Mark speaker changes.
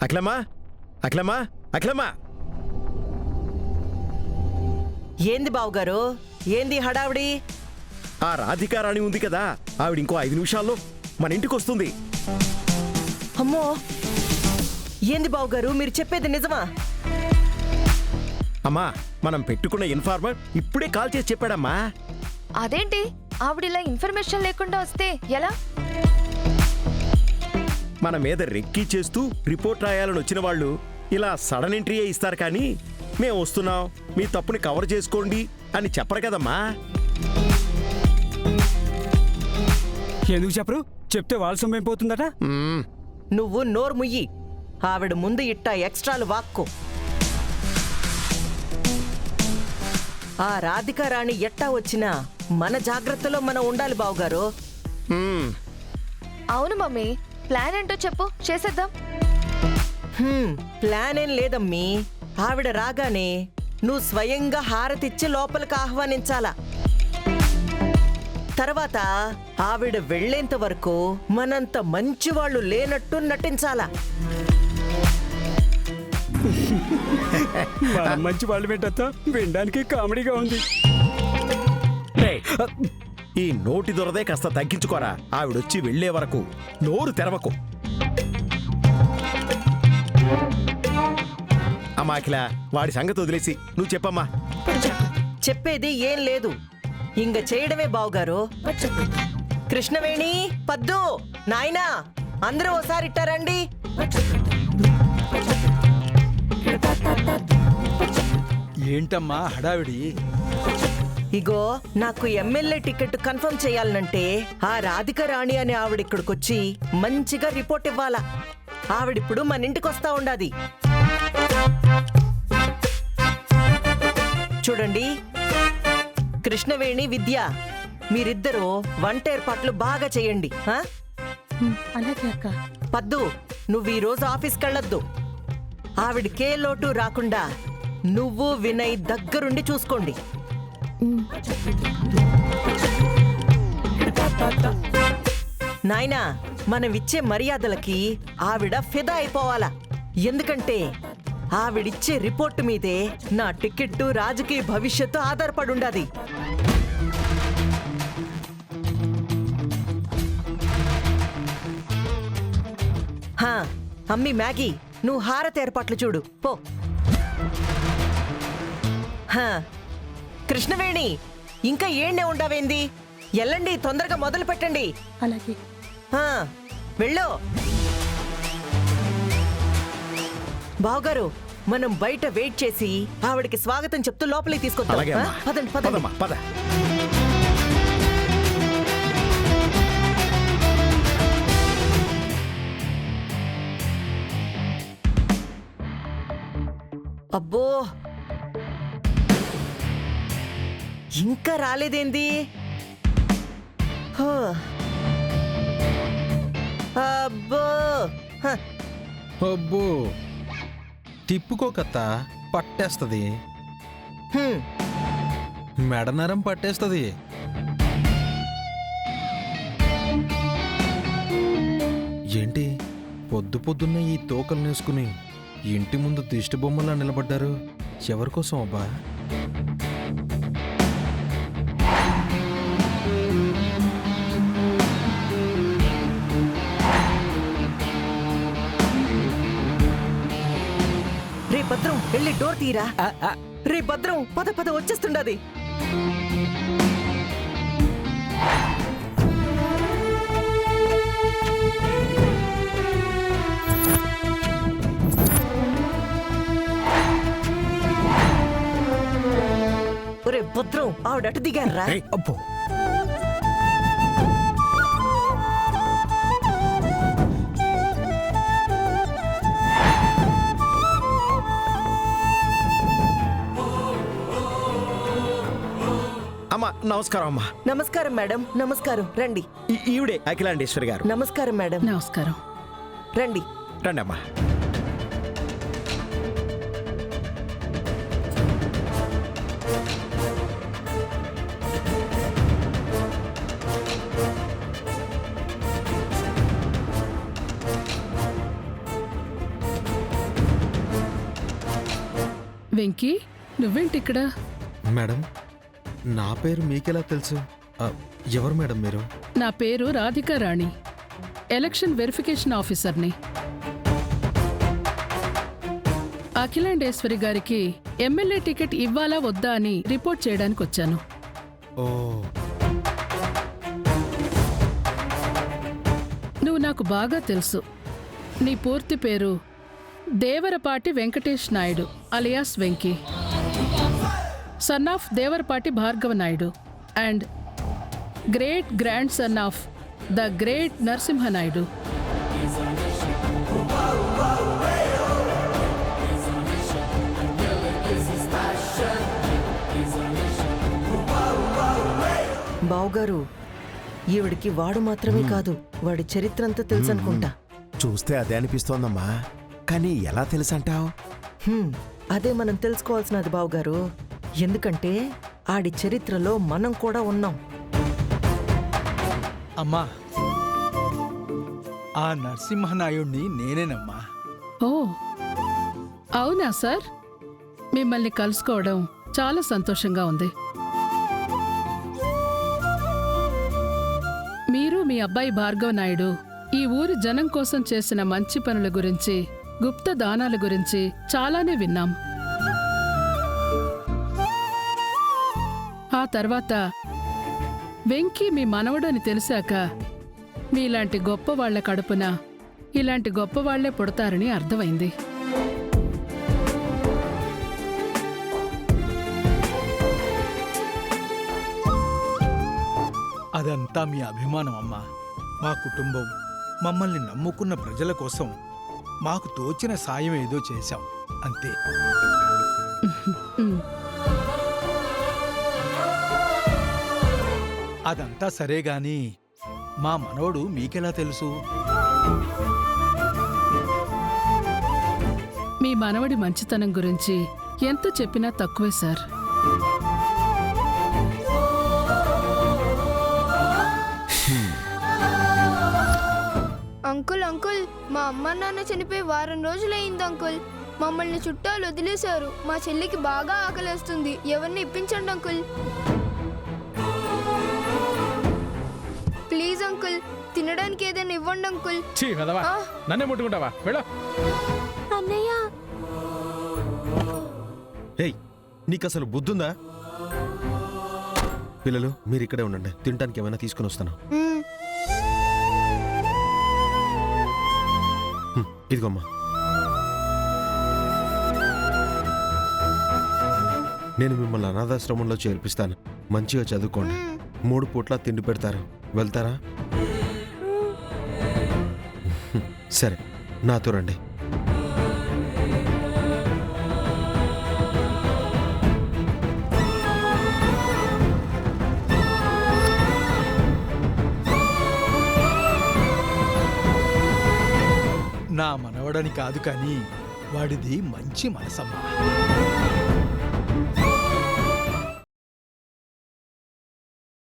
Speaker 1: అఖిలమ్మా, అఖిలమ్మా, అఖిలమ్మా.
Speaker 2: ఏంది బావుగారు, ఏంది హడావిడి?
Speaker 1: ఆ రాధికారాణి ఉంది కదా, ఆవిడ ఇంకో 5 నిమిషాల్లో మన ఇంటికి వస్తుంది.
Speaker 2: అమ్మో, ఏంది బావుగారు మీరు చెప్పేది నిజమా?
Speaker 1: అమ్మా, మనం పెట్టుకున్న ఇన్ఫార్మర్ ఇప్పుడే కాల్ చేసి చెప్పాడమ్మా.
Speaker 3: అదేంటి ఆవిడిలా ఇన్ఫర్మేషన్ లేకుండా వస్తే ఎలా?
Speaker 1: మన మీద రెక్కీ చేస్తూ రిపోర్ట్ రాయాలని వచ్చిన వాళ్ళు ఇలా సడన్ ఎంట్రీ ఇస్తారు, కానీ మేము వస్తున్నాం, మీ తప్పుని కవర్ చేసుకోండి అని చెప్పరు కదమ్మా.
Speaker 4: ఎందుకు చెప్పరు? చెప్తే వాళ్ళ సొమ్ము అయిపోతుందట.
Speaker 2: నువ్వు నోరు ముయ్యి. ఆవిడ ముందు ఇట్టా ఎక్స్ట్రాలు వాక్కు. ఆ రాధికారాణి ఎట్టా వచ్చినా మన జాగ్రత్తలో మనం ఉండాలి బావుగారు.
Speaker 3: అవును మమ్మీ, ప్లాన్ ఏంటో చెప్పు, చేసేద్దాం.
Speaker 2: ప్లాన్ ఏం లేదమ్మీ. ఆవిడ రాగానే నువ్వు స్వయంగా హారతిచ్చి లోపలికి ఆహ్వానించాలా. తర్వాత ఆవిడ వెళ్లేంత వరకు మనంత మంచివాళ్లు లేనట్టు నటించాలా.
Speaker 4: మంచి వాళ్ళు పెట్టా వినడానికి కామెడీగా ఉంది.
Speaker 1: ఈ నోటి దొరదే కాస్త తగ్గించుకోరా. ఆవిడొచ్చి వెళ్లే వరకు నోరు తెరవకు. అమ్మా అఖిల, వాడి సంగతి వదిలేసి నువ్వు చెప్పమ్మా.
Speaker 2: చెప్పేది ఏం లేదు, ఇంగ చేయడమే బావుగారు. కృష్ణవేణి, పద్దు, నాయనా, అందరూ ఓసారి ఇట్టారండి.
Speaker 5: ఏంటమ్మా హడావిడి?
Speaker 2: ఇగో, నాకు ఎమ్మెల్యే టికెట్ కన్ఫర్మ్ చేయాలనంటే ఆ రాధికారాణి అనే ఆవిడ ఇక్కడికొచ్చి మంచిగా రిపోర్ట్ ఇవ్వాలా. ఆవిడిప్పుడు మన ఇంటికి వస్తా ఉండాది. చూడండి, కృష్ణవేణి, విద్య, మీరిద్దరూ వంట ఏర్పాట్లు బాగా చేయండి.
Speaker 6: అలాగే అక్క.
Speaker 2: పద్దు, నువ్వు ఈ రోజు ఆఫీస్కెళ్ళొద్దు. ఆవిడకే లోటు రాకుండా నువ్వు వినయ్ దగ్గరుండి చూసుకోండి. నాయనా, మనం ఇచ్చే మర్యాదలకి ఆవిడ ఫిదా అయిపోవాలా. ఎందుకంటే ఆవిడిచ్చే రిపోర్టు మీదే నా టికెట్టు, రాజకీయ భవిష్యత్తు ఆధారపడుండాది. అమ్మి మ్యాగీ, నువ్వు హారతి ఏర్పాట్లు చూడు పో. కృష్ణవేణి, ఇంకా ఏణ్ణే ఉండవేంది? ఎల్లండి, తొందరగా మొదలు పెట్టండి.
Speaker 6: అలాగే.
Speaker 2: వెళ్ళు. బావగారు, మనం బయట వెయిట్ చేసి ఆవిడకి స్వాగతం చెప్తూ లోపలికి తీసుకొద్దాం. పదండి పదండి.
Speaker 1: పద.
Speaker 2: అబ్బో, ఇంకా రాలేదేంది? అబ్బో
Speaker 5: అబ్బో, తిప్పుకోకత్త, పట్టేస్తుంది. మెడనరం పట్టేస్తుంది. ఏంటి పొద్దు పొద్దున్న ఈ తోకలు నేసుకుని ఇంటి ముందు దిష్టి బొమ్మలా నిలబడ్డారు? ఎవరికోసం అబ్బా?
Speaker 2: రే భద్రం, వెళ్ళి డోర్ తీరా. రే భద్రం, పద పద, వచ్చేస్తుండది. ఒరే భద్రం, ఆవిడ అటు దిగారా?
Speaker 1: అబ్బో, అమ్మా నమస్కారం. అమ్మా
Speaker 2: నమస్కారం మేడం. నమస్కారం, రండి.
Speaker 1: ఈవిడే అఖిలాండేశ్వరి గారు.
Speaker 2: నమస్కారం మేడం.
Speaker 6: నమస్కారం.
Speaker 2: రండి
Speaker 1: రండి అమ్మా.
Speaker 6: వెంకీ నువ్వేంటి ఇక్కడ?
Speaker 5: మేడం, నా పేరు మీకెలా తెలుసు? ఎవరు మేడం మీరు?
Speaker 6: నా పేరు రాధికా రాణి, ఎలక్షన్ వెరిఫికేషన్ ఆఫీసర్ని. అఖిలాండేశ్వరి గారికి ఎమ్మెల్యే టికెట్ ఇవ్వాలా వద్దా అని రిపోర్ట్ చేయడానికి వచ్చాను.
Speaker 5: ఓ,
Speaker 6: నువ్వు నాకు బాగా తెలుసు. నీ పూర్తి పేరు Devarapati Venkatesh Naidu alias Venky, son of Devarapati Bhargava Naidu and great grand son of the great Narasimha Naidu.
Speaker 2: బావుగారు, ఈవిడికి వాడు మాత్రమే కాదు, వాడి చరిత్ర అంతా తెలుసు అనుకుంటా.
Speaker 1: చూస్తే అదే అనిపిస్తోందమ్మా, కానీ ఎలా తెలుసంటావు?
Speaker 2: అదే మనం తెలుసుకోవాల్సినది బావుగారు. ఎందుకంటే ఆడి చరిత్రలో మనం కూడా ఉన్నాం.
Speaker 7: అమ్మా, ఆ నరసింహనాయుణ్ణి నేనేనమ్మా.
Speaker 6: ఓ అవునా సార్? మిమ్మల్ని కలుసుకోవడం చాలా సంతోషంగా ఉంది. మీరు మీ అబ్బాయి భార్గవ నాయుడు ఈ ఊరి జనం కోసం చేసిన మంచి పనుల గురించి, గుప్త దానాల గురించి చాలానే విన్నాం. ఆ తర్వాత వెంకీ మీ మనవడు అని తెలిసాక మీలాంటి గొప్ప వాళ్ల కడుపున ఇలాంటి గొప్ప వాళ్లే పుడతారని అర్థమైంది.
Speaker 7: అదంతా మీ అభిమానం అమ్మా. మా కుటుంబం, మమ్మల్ని నమ్ముకున్న ప్రజల కోసం మాకు తోచిన సాయం ఏదో చేశాం అంతే. అదంతా సరే గాని మా మనవడు మీకెలా తెలుసు?
Speaker 6: మీ మనవడి మంచితనం గురించి ఎంత చెప్పినా తక్కువే సార్.
Speaker 8: అంకుల్ అంకుల్, మా అమ్మ నాన్న చనిపోయి వారం రోజులైంది అంకుల్. మమ్మల్ని చుట్టాలు వదిలేశారు. మా చెల్లికి బాగా ఆకలేస్తుంది. ఎవరిని ఇప్పించండి అంకుల్. ప్లీజ్ అంకుల్, తినడానికి ఏదైనా ఇవ్వండి అంకుల్.
Speaker 4: నన్నే ముట్టుకుంటావా? వెళ్ళ.
Speaker 8: అన్నయ్య,
Speaker 5: ఏయ్, నీకు అసలు బుద్ధుందా? పిల్లలు, మీరు ఇక్కడే ఉండండి, తినడానికి ఏమైనా తీసుకుని వస్తాను. ఇదిగోమ్మా. నేను మిమ్మల్ని అనాథాశ్రమంలో చేర్పిస్తాను. మంచిగా చదువుకోండి. 3 పూట్ల తిండి పెడతారు. వెళ్తారా? సరే, నాతో రండి.
Speaker 7: నా మనవడని కాదు కానీ వాడిది మంచి మనసమ్మా.